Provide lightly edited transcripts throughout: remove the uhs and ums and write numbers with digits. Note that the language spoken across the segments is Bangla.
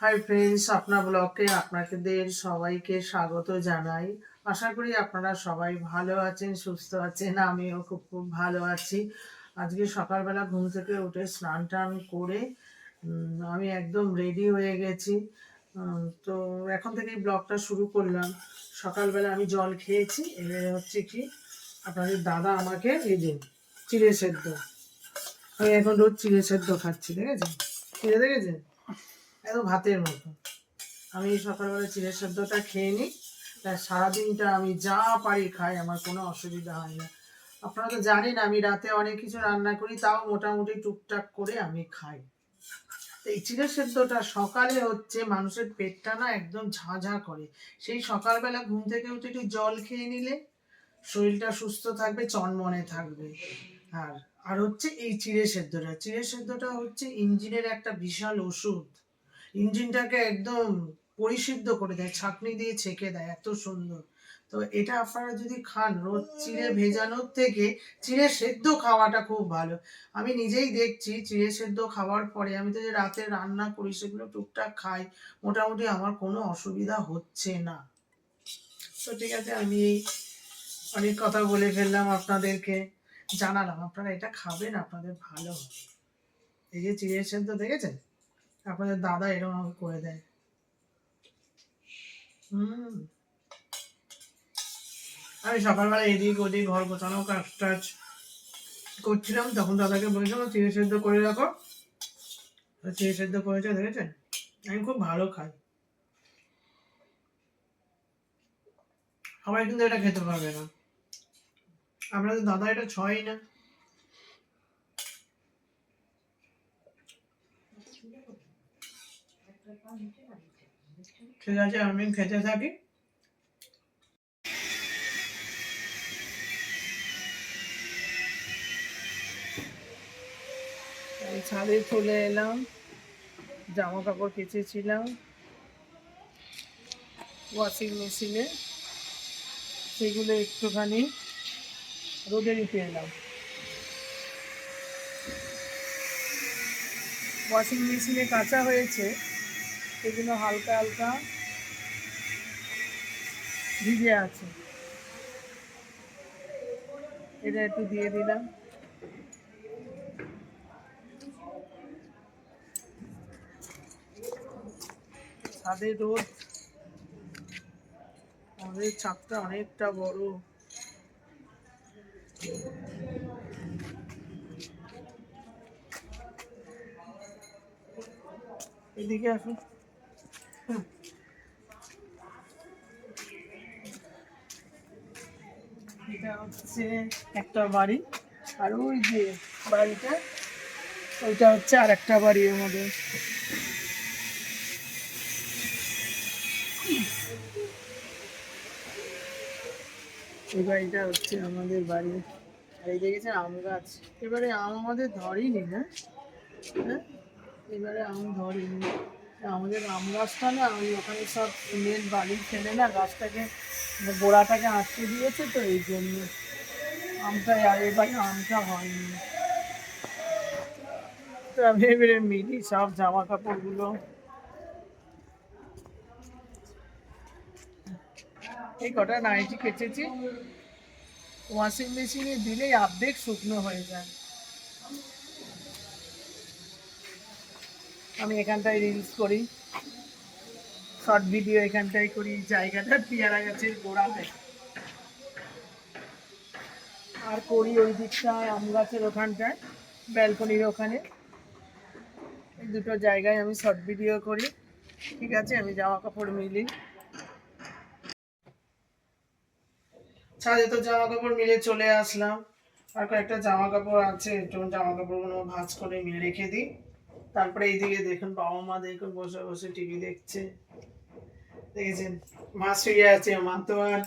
হাই ফ্রেন্ডস, আপনার ব্লগে আপনাদের সবাইকে স্বাগত জানাই। আশা করি আপনারা সবাই ভালো আছেন, সুস্থ আছেন। আমিও খুব খুব ভালো আছি। আজকে সকালবেলা ঘুম থেকে উঠে স্নান টান করে আমি একদম রেডি হয়ে গেছি। তো এখন থেকেই ব্লগটা শুরু করলাম। সকালবেলা আমি জল খেয়েছি। এবারে হচ্ছে কি, আপনাদের দাদা আমাকে এই দিন চিড়ে সেদ্ধ, আমি এখন রোজ চিড়ে সেদ্ধ খাচ্ছি, দেখেছেন? চিড়ে দেখেছেন, একদম ভাতের মতো। আমি সকালবেলা চিড়ে সেদ্ধটা খেয়ে নিই, তাই সারাদিনটা আমি যা পারি খাই, আমার কোনো অসুবিধা হয় না। আপনারা তো জানেন আমি রাতে অনেক কিছু রান্না করি, তাও মোটামুটি টুকটাক করে আমি খাই। তো এই চিড়ে সেদ্ধটা সকালে হচ্ছে মানুষের পেটটা না একদম ঝাঁঝা করে। সেই সকালবেলা ঘুম থেকে উঠে একটু জল খেয়ে নিলে শরীরটা সুস্থ থাকবে, চনমনে থাকবে। আর আর হচ্ছে এই চিড়ে সেদ্ধটা হচ্ছে ইঞ্জিনের একটা বিশাল ওষুধ। ইঞ্জিনটাকে একদম পরিশুদ্ধ করে দেয়, ছাঁকনি দিয়ে ছেঁকে দেয়, এত সুন্দর। তো এটা আপনারা যদি খান, রোজ চিড়ে ভেজানোর থেকে চিড়ে সেদ্ধ খাওয়াটা খুব ভালো। আমি নিজেই দেখছি চিড়ে সেদ্ধ খাওয়ার পরে আমি তো যে রাতে রান্না করি সেগুলো টুকটাক খাই, মোটামুটি আমার কোনো অসুবিধা হচ্ছে না। তো ঠিক আছে, আমি এই অনেক কথা বলে ফেললাম, আপনাদেরকে জানালাম আপনারা এটা খাবেন, আপনাদের ভালো হবে। এই যে চিড়ে সেদ্ধ দেখেছেন, আপনাদের দাদা এরকম আমাকে করে দেয়। হুম আমি সকালবেলা এদিক ওদিক ঘর গোছানো কাজ টাজ করছিলাম, তখন দাদাকে বলেছিলাম চিড়ে সেদ্ধ করে রাখো। চিড়ে সেদ্ধ করেছে, দেখেছেন? আমি খুব ভালো খাই। সবাই কিন্তু এটা খেতে পারবে না, আপনাদের দাদা এটা ছয়ই না। ঠিক আছে, আমি খেতে থাকি। এই ছাদে চলে এলাম, জামা কাপড় কেচেছিলাম ওয়াশিং মেশিনে, সেগুলো একটুখানি রোদে রেখে এলাম। ওয়াশিং মেশিনে কাঁচা হয়েছে, সেগুলো হালকা হালকা ভিজে আছে, এটা একটু দিয়ে দিলাম। ছাদে রোদ, আমাদের ছাদটা অনেকটা বড়। এদিকে আসুন। এটা হচ্ছে একটা বাড়ি, আর ওই যে বাড়িটা, ওইটা হচ্ছে আর একটা বাড়ি। এর মধ্যে এই বাড়িটা হচ্ছে আমাদের বাড়ি। আর এই দেখেছেন আম গাছ, এবারে আম আমাদের ধরেনি না, হ্যাঁ, এবারে আম ধরেনি। আমাদের আম গাছটা না, ওই ওখানে সব সিমেন্ট বালি ফেলে না গাছটাকে, গোড়াটাকে আটকে দিয়েছে, তো এই জন্য আমটা, আর এবারে আমটা হয়নি। তো আমি এবারে মিলি সব জামা কাপড়গুলো, এই কটা নাইটি কেচেছি, ওয়াশিং মেশিনে দিলেই অর্ধেক শুকনো হয়ে যায়। আমি এখানটায় রিলস করি, শর্ট ভিডিও এখানটায় করি, জায়গাটা পেয়ারা গাছের গোড়াতে। আর করি ওই দিকটায় আম গাছের ওখানটায়, ব্যালকনির ওখানে। এই দুটো জায়গায় আমি শর্ট ভিডিও করি। ঠিক আছে, আমি জামা কাপড় মিলি, ছাদে তো জামা কাপড় মিলে চলে আসলাম। আর কয়েকটা জামা কাপড় আছে, একটু জামা কাপড়গুলো ভাঁজ করে মিলে রেখে দিই। তারপরে এইদিকে দেখুন বাবা মা, দেখুন বসে বসে টিভি দেখছে, দেখেছেন? মা শুয়ে আছে, মা তো আর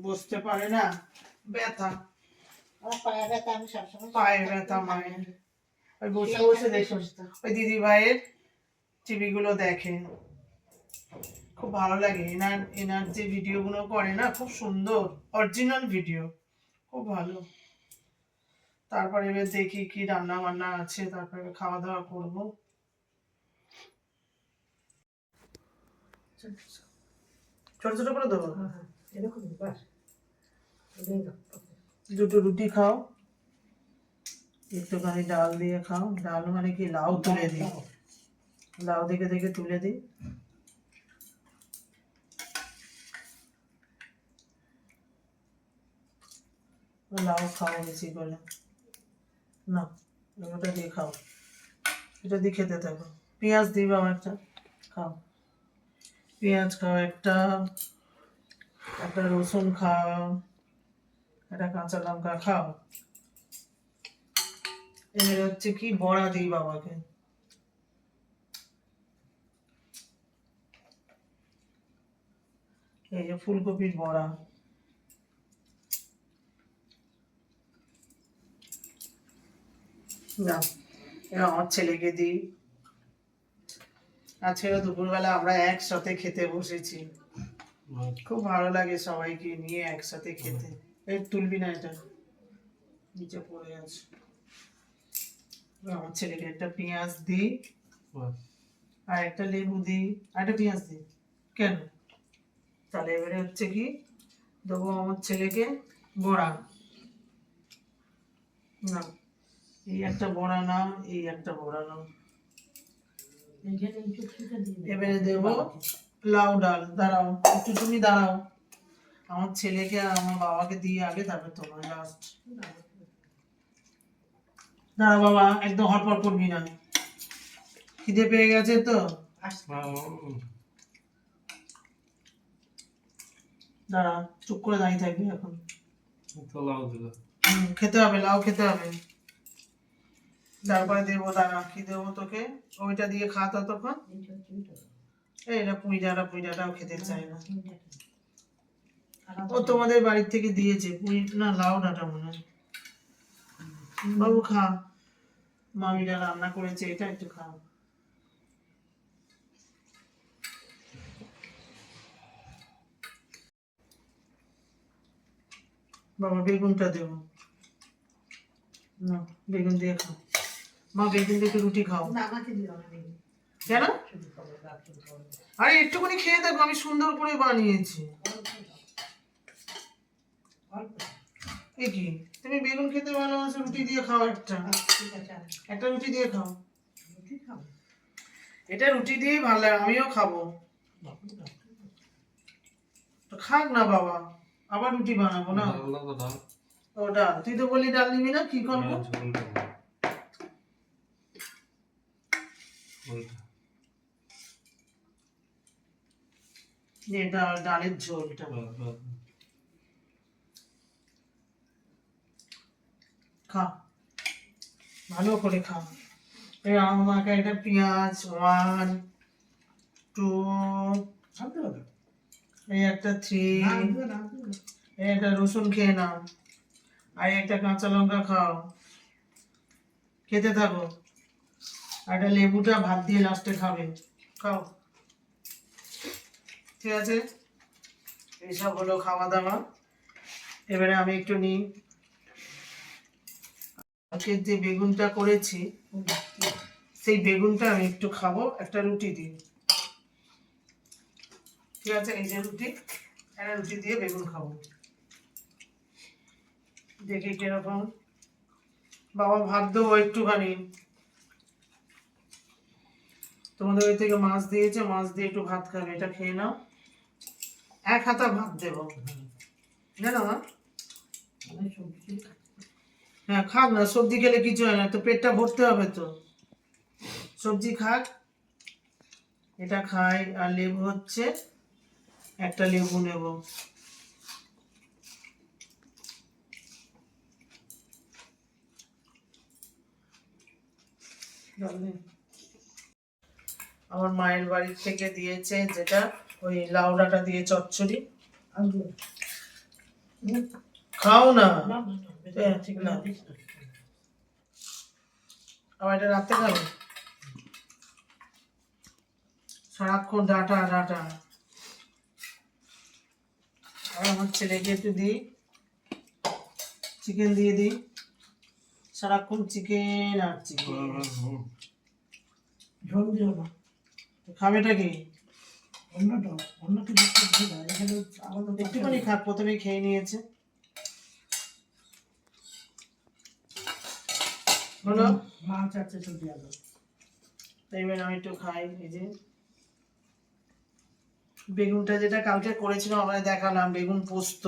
বসতে পারে না, ব্যথা, পায়ে ব্যথা মায়ের। ওই বসে বসে দেখুন ওই দিদি ভাইয়ের টিভি গুলো দেখে, খুব ভালো লাগে। এনার এনার যে ভিডিও গুলো করে না, খুব সুন্দর, অরিজিনাল ভিডিও, খুব ভালো। তারপরে এবার দেখি কি রান্না বান্না আছে, তারপরে খাওয়া দাওয়া করবো। ছোট ছোট করে দেবো। এরকম বাস দুটো রুটি খাও, একটুখানি ডাল দিয়ে খাও। ডাল মানে কি, লাউ তুলে দিই, লাউ দেখে দেখে তুলে দিই। লাউ খাও বেশি করে, না ওটা দিয়ে খাও, এটা দিয়ে খেতে থাকো। পেঁয়াজ দিই বাবা একটা, খাও পেঁয়াজ খাও, একটা একটা রসুন খাও, একটা কাঁচা লঙ্কা খাও। এবার হচ্ছে কি, বড়া দিই বাবাকে। এই যে ফুলকপির বড়া, না এবার আমার ছেলেকে দিই। আজকে দুপুরবেলা আমরা একসাথে খেতে বসেছি, খুব ভালো লাগে সবাইকে নিয়ে একসাথে খেতে। এই তুলবি না, এটা নিচে পড়ে আছে। আমার ছেলেকে একটা পেঁয়াজ দিই, আর একটা লেবু দিই, আর একটা পেঁয়াজ দিই। কেন? তাহলে এবারে হচ্ছে কি দেবো আমার ছেলেকে বড়া। না এই একটা বড়া না, এই একটা বড়া না। এবারে দেবো লাউ ডাল। দাঁড়াও একটু, তুমি দাঁড়াও, আমার ছেলেকে আর আমার বাবাকে দিয়ে আগে, তারপর তোমার লাস্ট। দাঁড়া বাবা, একদম হটপট করবি না, খিদে পেয়ে গেছে তো। দাঁড়া, চুপ করে দাঁড়িয়ে থাকবি এখন। খেতে হবে, লাউ খেতে হবে। তারপরে দেবো, দাঁড়া কি দেবো তোকে, ওইটা দিয়ে খা ততক্ষণ। এইটা পুঁইডাটা, পুঁইডাটাও খেতে চাই না। ও তোমাদের বাড়ির থেকে দিয়েছে পুঁই, না লাউ ডাঁটা মনে হয়। বাবু খা, মামিরা রান্না করেছে, এটা একটু খা। বাবা বেগুনটা দেবো, না বেগুন দিয়ে খাও। মা বেগুন দিয়ে রুটি খাও। কেন? আরে একটুখানি খেয়ে দেখো, আমি সুন্দর করে বানিয়েছি। এ কি, তুমি বেগুন খেতে ভালোবাসো, রুটি দিয়ে খাও একটা, একটা রুটি দিয়ে খাও। এটা রুটি দিয়েই ভালো লাগে, আমিও খাবো। তো খাক না বাবা, আবার রুটি বানাবো না। ও ডাল, তুই তো বললি ডাল নিবি না, কি করবো? এটা ডালের ঝোলটা খা, ভালো করে খা। এই আমাকে একটা পেঁয়াজ 1 2, এই একটা 3, এই একটা রসুন খেয়ে নাও, আর একটা কাঁচা লঙ্কা খাও, খেতে থাকো। আর একটা লেবুটা ভাত দিয়ে লাস্টে খাবে, খাও। ঠিক আছে, এইসব হলো খাওয়া দাওয়া। এবারে আমি একটু নিই, আজকে যে বেগুনটা করেছি সেই বেগুনটা আমি একটু খাবো, একটা রুটি দিই। ঠিক আছে, এই যে রুটি, একটা রুটি দিয়ে বেগুন খাবো, দেখি কিরকম। বাবা ভাত দেবো একটুখানি, তোমাদের ওই থেকে মাছ দিয়েছে, মাছ দিয়ে একটু ভাত খাবে, এটা খেয়ে নাও। 1 হাতা ভাত দেবো, জানো না? হ্যাঁ খাক না, সবজি খেলে কিছু হয় না, তো পেটটা ভরতে হবে তো, সবজি খাক। এটা খাই, আর লেবু হচ্ছে একটা লেবু নেব। আমার মায়ের বাড়ি থেকে দিয়েছে যেটা, ওই লাউ ডাঁটা দিয়ে চচ্চড়ি। খাও না, ঠিক না, আবার এটা রাতে খাবে, সারাক্ষণ ডাঁটা ডাঁটা। আর আমার ছেলেকে একটু দিই, চিকেন দিয়ে দিই, সারাক্ষণ চিকেন আর চিকেন। ঝোল দিও না, খাবেটা কি? একটুখানি খাক, প্রথমে খেয়ে নিয়েছে হলো মাছ আছে সবজি আলো। এইবার আমি একটু খাই। এই যে বেগুনটা যেটা কালকে করেছিলাম আমরা দেখালাম, বেগুন পোস্ত,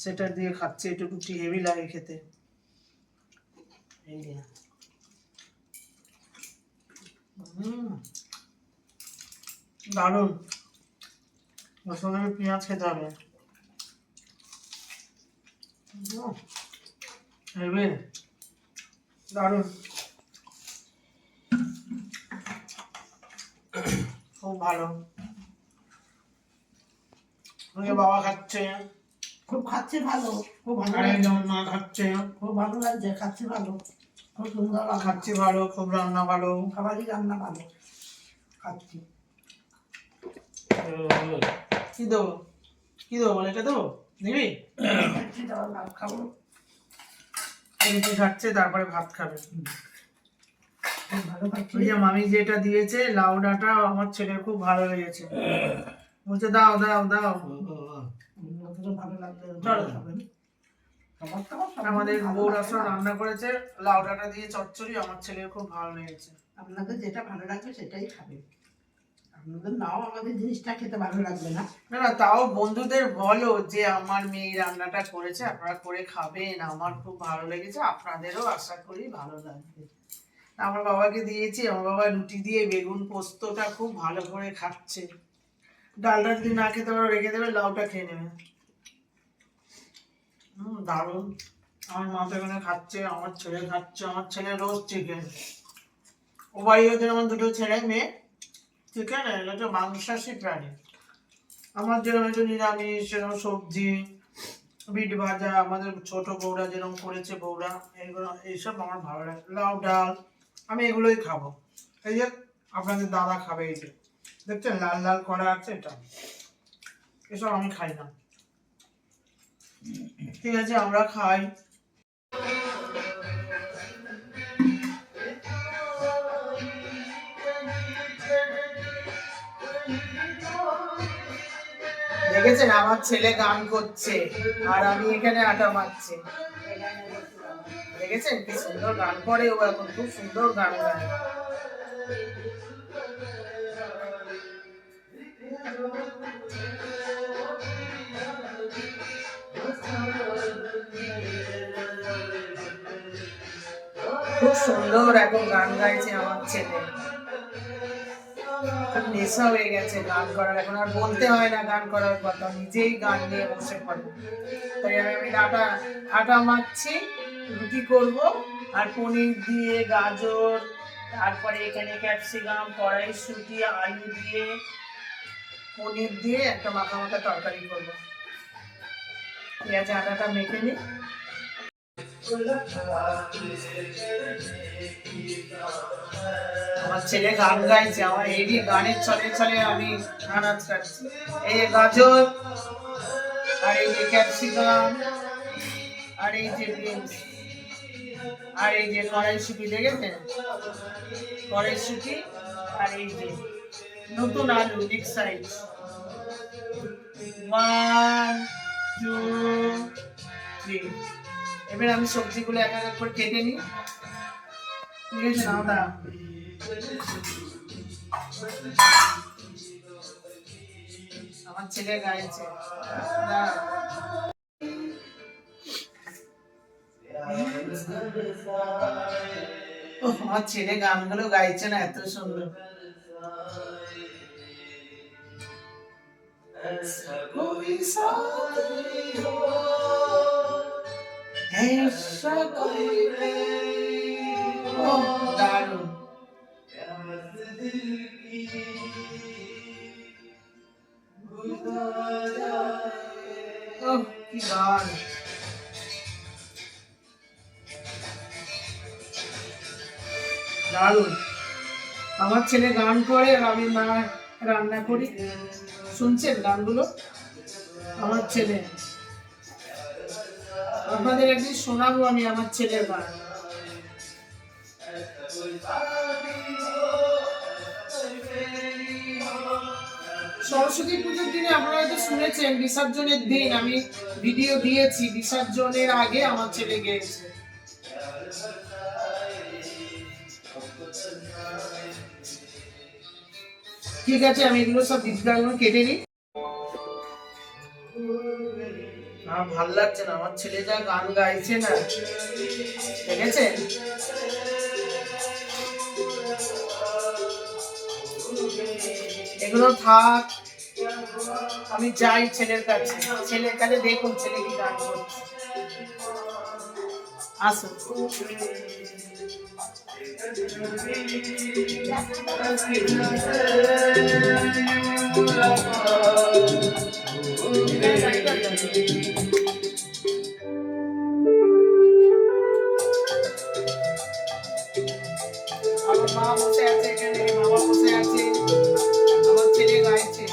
সেটা দিয়ে খাচ্ছি, একটু রুটি হেভি লাগে খেতে। এই যে দারুণ, ওর সঙ্গে পেঁয়াজ খেতে হবে। হেভি দারুণ, খুব ভালো। বাবা খাচ্ছে, খুব খাচ্ছে, ভালো, খুব ভালো, যেমন মা খাচ্ছে, খুব ভালো লাগছে, খাচ্ছে ভালো, খুব সুন্দর খাচ্ছি, ভালো, খুব রান্না ভালো, খাবারই রান্না ভালো খাচ্ছি। কি দেবো, কি দেবো বলে, এটা দেবো, নিবি? খাবো, রুটি খাচ্ছে, তারপরে ভাত খাবে। ওই যে মামি যেটা দিয়েছে লাউ ডাঁটা, আমার ছেলের খুব ভালো লেগেছে, বলছে দাও দাও দাও। আমাদের বউরা সব রান্না করেছে লাউ ডাঁটা দিয়ে চচ্চড়ি, আমার ছেলের খুব ভালো লেগেছে। আপনাদের যেটা ভালো লাগবে সেটাই খাবে, আপনাদের নাও আমাদের জিনিসটা খেতে ভালো লাগবে না। না না, তাও বন্ধুদের বলো যে আমার মেয়ে রান্নাটা করেছে, আপনারা করে খাবেন, আমার খুব ভালো লেগেছে, আপনাদেরও আশা করি ভালো লাগবে। আমার বাবাকে দিয়েছি, আমার বাবা রুটি দিয়ে বেগুন পোস্তটা খুব ভালো করে খাচ্ছে। ডালটা যদি না খেতে পারো রেখে দেবে, লাউটা খেয়ে নেবে। দারুণ। আমার মা তো এখানে খাচ্ছে, আমার ছেলে খাচ্ছে, আমার ছেলে রোজ চিকেন। ও বাড়ি ওদের আমার দুটো ছেলে মেয়ে, চিকেন এটা মাংসাশী প্রাণী। আমার যেরকম একটু নিরামিষ, সেরকম সবজি, বিট ভাজা, আমাদের ছোট বউরা যেরকম করেছে বউরা, এইগুলো এইসব আমার ভালো লাগে। লাউ ডাল, আমি এগুলোই খাবো। এই যে আপনাদের দাদা খাবে, এই যে দেখছেন লাল লাল করা আছে, এটা এসব আমি খাই না। ঠিক আছে, আমরা খাই। দেখেছেন আমার ছেলে গান করছে আর আমি এখানে আটা মারছি, দেখেছেন কি সুন্দর গান করে ও, এখন খুব সুন্দর গান গায়। খুব সুন্দর এখন গান গাইছে আমার ছেলে, খুব নেশা হয়ে গেছে গান করার, এখন আর বলতে হয় না গান করার কথা, নিজেই গান নিয়ে বসে পড়ে। তাই আমি আটা মাখছি, রুটি করব, আর পনির দিয়ে, গাজর, তারপরে এখানে ক্যাপসিকাম, কড়াইশুঁটি, আলু দিয়ে, পনির দিয়ে একটা মাখা মাখা তরকারি করব। ঠিক আছে, আটাটা মেখে নিই। আমার ছেলে গান গাইছে, আমার এই গানের ছলে ছলে আমি নাচ কাটছি। এই যে গাজর, আর এই যে ক্যাপসিকাম, আর এই যে বিনস, আর এই যে কড়াইশুঁটি, দেখেছেন কড়াইশুঁটি, আর এই যে নতুন আলু বিগ সাইজ। 1 2 3। এবার আমি সবজিগুলো এক এক করে কেটে নিই। ঠিক আছে, নাও দাঁড়া। আমার ছেলে গাইছে, আমার ছেলে গানগুলো গাইছে না, এত সুন্দর। দারুণ, কি গান। দারুণ, আমার ছেলে গান করে আর আমি মা রান্না করি। শুনছেন গানগুলো আমার ছেলে, আপনাদের একদিন শোনাবো আমি আমার ছেলের গান। সরস্বতী পুজোর দিনে আপনারা হয়তো শুনেছেন, বিসর্জনের দিন আমি ভিডিও দিয়েছি, বিসর্জনের আগে আমার ছেলে গেয়েছে। ঠিক আছে, আমি এগুলো সব গীতগুলো কেটে নিই। আমার ভাল লাগছে না, আমার ছেলে যা গান গাইছে না, দেখেছেন? এগুলো থাক, আমি যাই ছেলের কাছে। ছেলের কাছে দেখুন ছেলে কি গান করছে। আসুন। আমার মা বসে আছে এখানে, বাবা বসে আছে, আমার ছেলে গাইছে।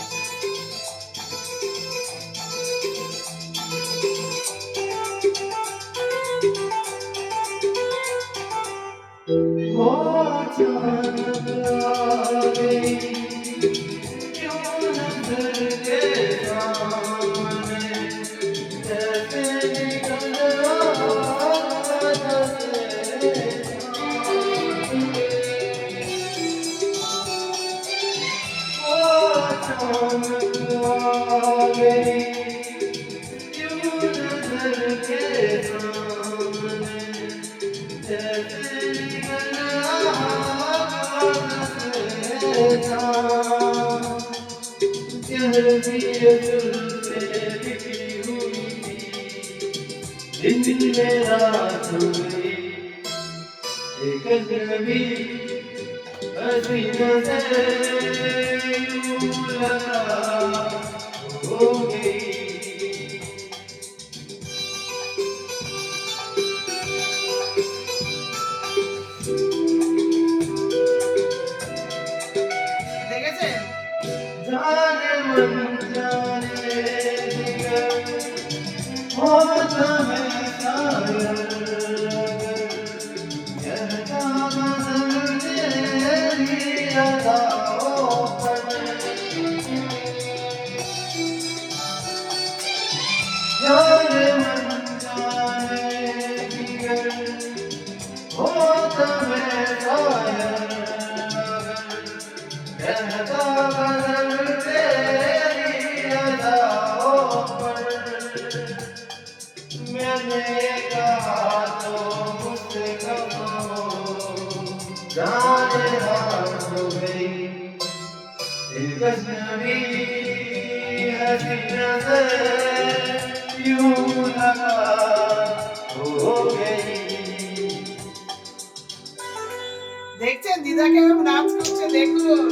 দেখছেন দিদা কেমন নাচ করছে, দেখুন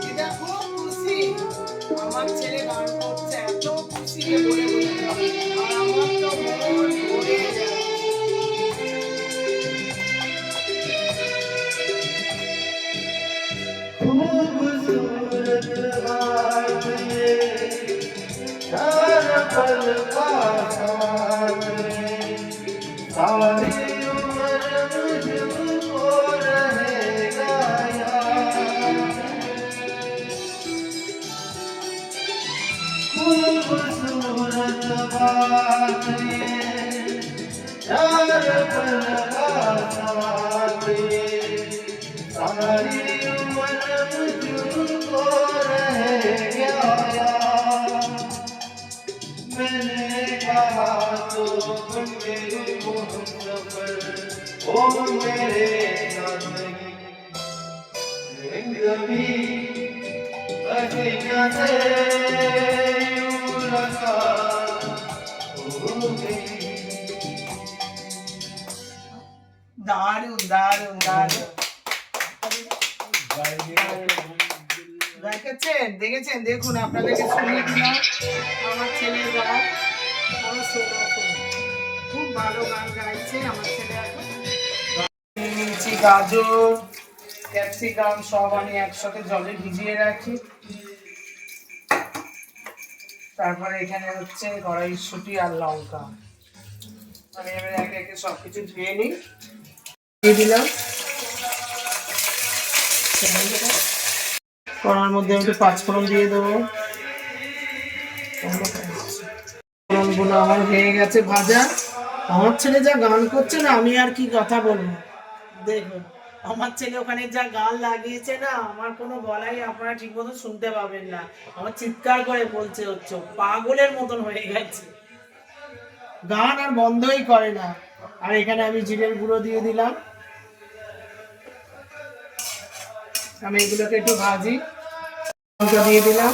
দিদা খুব খুশি। আমার ছেলে গান করছে, এত খুশি বলে বলে, আর আমার তো মন ভরে যাচ্ছে। দারুণ দারুণ দারুণ দেখেছেন, দেখেছেন, দেখুন আপনাদেরকে শুনিয়ে দিলাম আমার ছেলের গান। খুব ভালো গান গাইছে আমার ছেলে। এখন নিয়েছি গাজর, ক্যাপসিকাম সব আমি একসাথে জলে ভিজিয়ে রাখি। তারপরে এখানে হচ্ছে কড়াইশুঁটি আর লঙ্কা, আমি এবার একে একে সবকিছু ধুয়ে নিই। দিয়ে দিলাম কড়ার মধ্যে একটু পাঁচফোড়ন দিয়ে দেবো। ফোড়নগুলো আমার হয়ে গেছে ভাজা। আমার ছেলে যা গান করছে না, আমি আর কি কথা বলবো। দেখুন আমার ছেলে ওখানে যা গান লাগিয়েছে না, আমার কোনো গলাই আপনারা ঠিক মতো শুনতে পাবেন না। আমার চিৎকার করে বলছে হচ্ছে পাগলের মতন হয়ে গেছে, গান আর বন্ধই করে না। আর এখানে আমি জিরের গুঁড়ো দিয়ে দিলাম। আমি এগুলোকে একটু ভাজি, লঙ্কা দিয়ে দিলাম,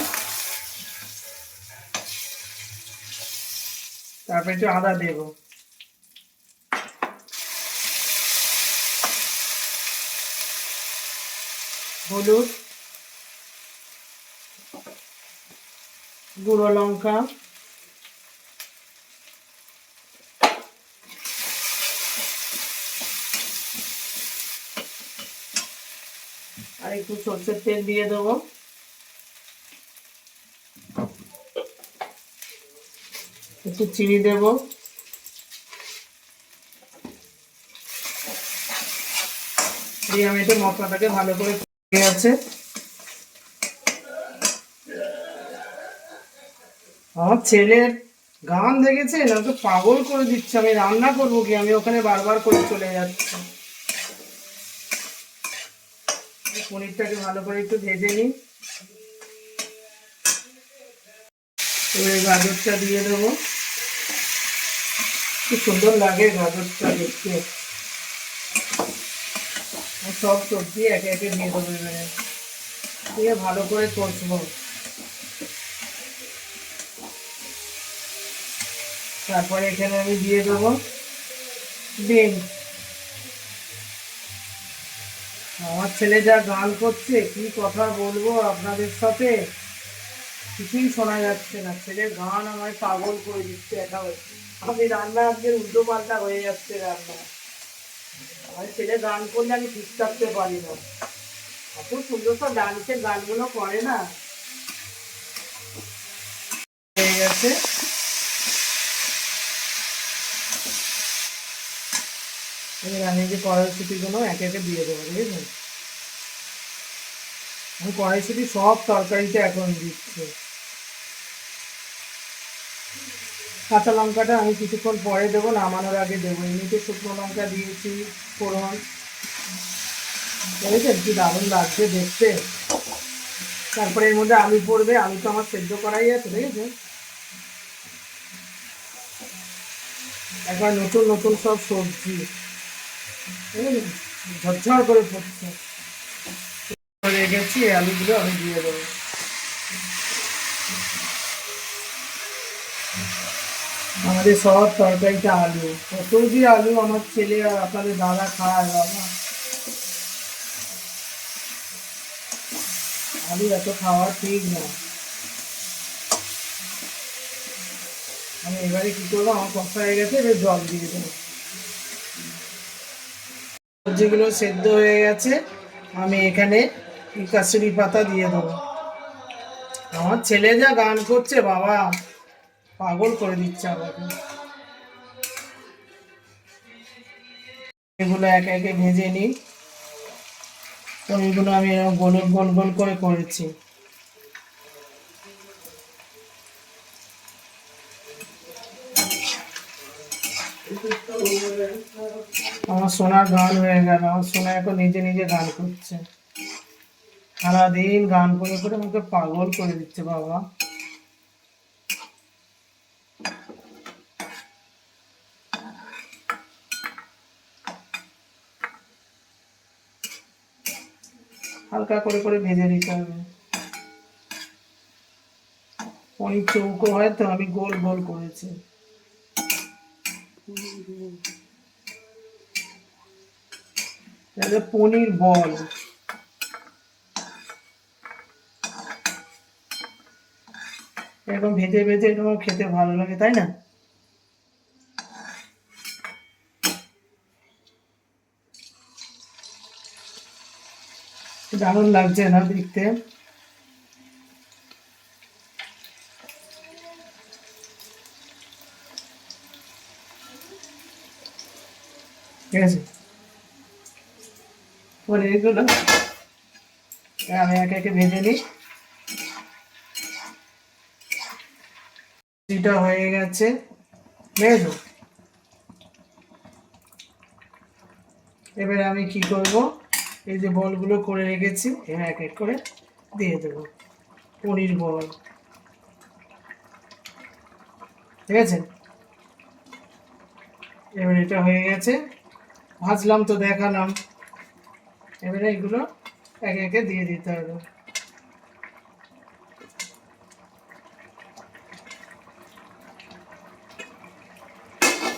তারপর একটু আদা দেবো, হলুদ, গুঁড়ো লঙ্কা, আর একটু সরষের তেল দিয়ে দেবো। একটু চিনি দেবো। দিয়ে আমি একটু মশলাটাকে ভালো করে কষে আছে। আমার ছেলের গান দেখেছে না, তো পাগল করে দিচ্ছে। আমি রান্না করবো কি, আমি ওখানে বারবার করে চলে যাচ্ছি। পনিরটাকে ভালো করে একটু ভেজে নিই। এবারে গাজরটা দিয়ে দেবো। খুব সুন্দর লাগে গাজরটা দেখতে। সব সবজি একে একে দিয়ে দেবো। এবারে দিয়ে ভালো করে কষবো। তারপরে এখানে আমি দিয়ে দেবো ডিম। আমার ছেলে যা গান করছে, কি কথা বলবো আপনাদের সাথে, কিছুই শোনা যাচ্ছে না। ছেলের গান আমায় পাগল করে দিচ্ছে একেবারে। আমি রান্না আজকে উল্টো পাল্টা হয়ে যাচ্ছে রান্না। আমার ছেলে গান করলে আমি ঠিক থাকতে পারি না। এত সুন্দর সব ডান্সের গানগুলো করে না। হয়ে গেছে। এবার আমি যে কড়াইশুঁটিগুলো একে একে দিয়ে দেবো, বুঝেছেন? আমি কড়াইশুঁটি সব তরকারিতে এখন দিচ্ছি। কাঁচা লঙ্কাটা আমি কিছুক্ষণ পরে দেবো, নামানোর আগে দেবো। এমনিতে শুকনো লঙ্কা দিয়েছি, ফোড়ন। বুঝেছেন কি দারুণ লাগছে দেখতে। তারপরে এর মধ্যে আলু পড়বে। আলু তো আমার সেদ্ধ করাই আছে, দেখেছেন? একবার নতুন নতুন সব সবজি, ঝরঝর করে পড়ছে। রেখেছি আলুগুলো আমি দিয়ে দেবো। আমাদের সব তরকারিটা আলু। কত যে আলু আমার ছেলে আর আপনাদের দাদা খায় বাবা। আলু এত খাওয়া ঠিক না। আমি এবারে কি করবো, আমার কষা হয়ে গেছে, এবার জল দিয়ে দেবো। সবজিগুলো সেদ্ধ হয়ে গেছে। আমি এখানে কাসুরি পাতা দিয়ে দেবো। আমার ছেলে যা গান করছে বাবা, পাগল করে দিচ্ছে আমাকে। এগুলো একে একে ভেজে নিই। পনিরগুলো আমি এরকম গোল গোল গোল করে করেছি। আমার সোনার গান হয়ে গেল। আমার সোনা এখন নিজে নিজে গান করছে। সারাদিন গান করে করে আমাকে পাগল করে দিচ্ছে বাবা। হালকা করে করে ভেজে নিতে হবে। পনির চৌকো হয় তো, আমি গোল গোল করেছি। পনির বল। এরকম ভেজে ভেজে এরকম খেতে ভালো লাগে, তাই না? দারুণ লাগছে না দেখতে? ঠিক আছে, পনিরগুলো আমি একে একে ভেজে নিই। এটা হয়ে গেছে, বুঝেছো? এবারে আমি কি করব, এই যে বলগুলো করে রেখেছি এবার এক এক করে দিয়ে দেবো। পনির বল, ঠিক আছে? এবার এটা হয়ে গেছে, ভাজলাম তো দেখালাম। এবারে এগুলো একে একে দিয়ে দিতে হবে।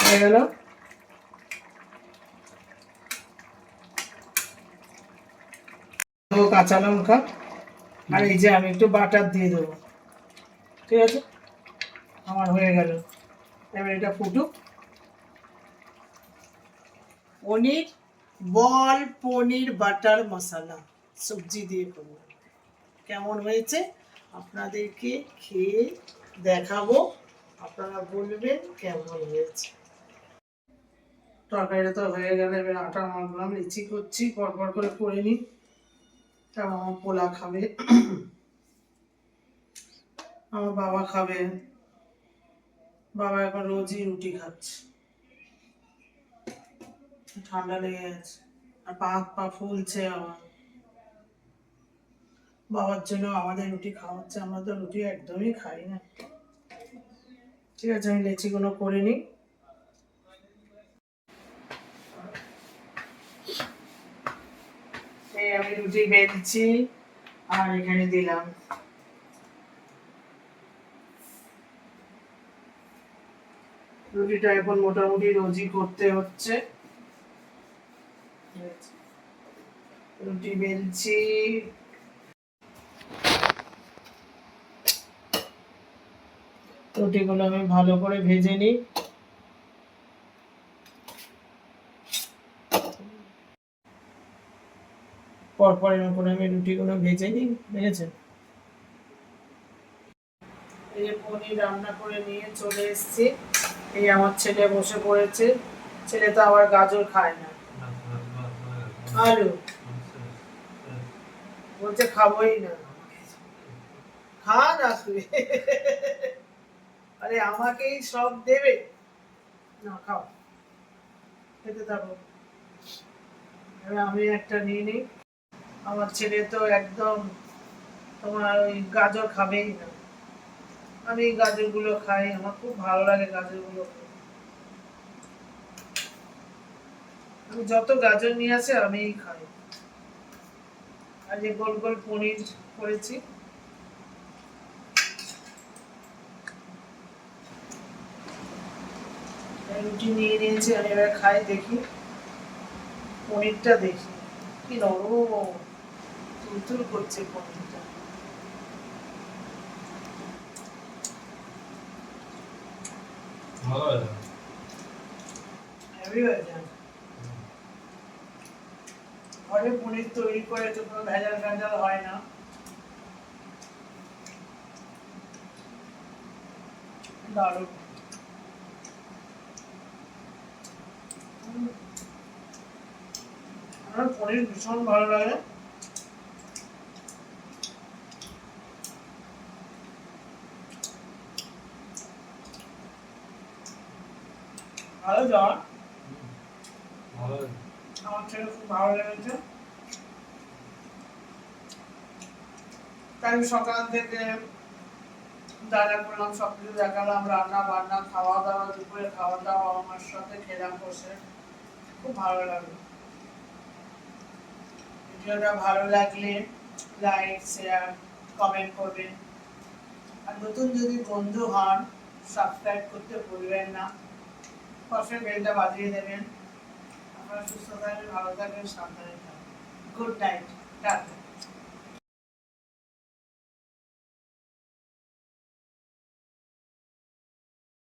হয়ে গেল। কাঁচা লঙ্কা আর এই যে আমি একটু বাটার দিয়ে দেবো, ঠিক আছে? আমার হয়ে গেল। এবার এটা ফুটুক। পনির বল, পনির বাটার মশলা সবজি দিয়ে করবো। কেমন হয়েছে আপনাদেরকে খেয়ে দেখাবো, আপনারা বলবেন কেমন হয়েছে। তরকারিটা তো হয়ে গেলে এবার আটা মাখলাম, লিচি করছি, পরপর করে করে নিই। কারণ আমার পোলা খাবে, আমার বাবা খাবে। বাবা এখন রোজই রুটি খাচ্ছে, ঠান্ডা লেগে গেছে আর পা হাত পা ফুলছে আমার। বাবার জন্য আমাদের রুটি খাওয়া হচ্ছে, আমরা তো রুটি একদমই খাই না। ঠিক আছে, আমি লেচিগুলো করে নিই। এই আমি রুটি বেলছি আর এখানে দিলাম। রুটিটা এখন মোটামুটি রোজই করতে হচ্ছে। রুটি বেলছি, রুটিগুলো আমি ভালো করে ভেজে নিই। পরপর এরকম করে আমি রুটিগুলো ভেজে নিই, বুঝেছেন? এই যে পনির রান্না করে নিয়ে চলে এসেছি। এই আমার ছেলে বসে পড়েছে। ছেলে তো আবার গাজর খায় না, আলু বলছে খাবোই না। খা না তুই, আরে আমাকেই সব দেবে না, খাও, খেতে থাকো। এবার আমি একটা নিয়ে নিই। আমার ছেলে তো একদম তোমার ওই গাজর খাবেই না। আমি এই গাজরগুলো খাই, আমার খুব ভালো লাগে গাজরগুলো। আমি যত গাজর নিয়ে আসে আমি খাই। আর যে গোল গোল পনির করেছি, রুটি নিয়ে নিয়েছি, আমি এবার খাই, দেখি পনিরটা, দেখি কি নরম তুলতুল করছে পনিরটা। হেভি হয়েছে। ঘরে পনির তৈরি করে তো কোনো ভেজাল ভেজাল হয় না, দারুণ। আমার পনির ভীষণ ভালো লাগে। ভালো যাওয়া, আমার ছেলে খুব ভালো লেগেছে। তাই সকাল থেকে যা যা করলাম সবকিছু দেখালাম, রান্না বান্না, খাওয়া দাওয়া, দুপুরে খাওয়া দাওয়া আমার সাথে খেলাম বসে, খুব ভালো লাগলো। ভিডিওটা ভালো লাগলে লাইক, শেয়ার, কমেন্ট করবেন। আর নতুন যদি বন্ধু হন সাবস্ক্রাইব করতে ভুলবেন না, পাশের বেলটা বাজিয়ে দেবেন। আপনারা সুস্থ থাকবেন, ভালো থাকবেন, সাবধানে থাকবেন। Good night, tata.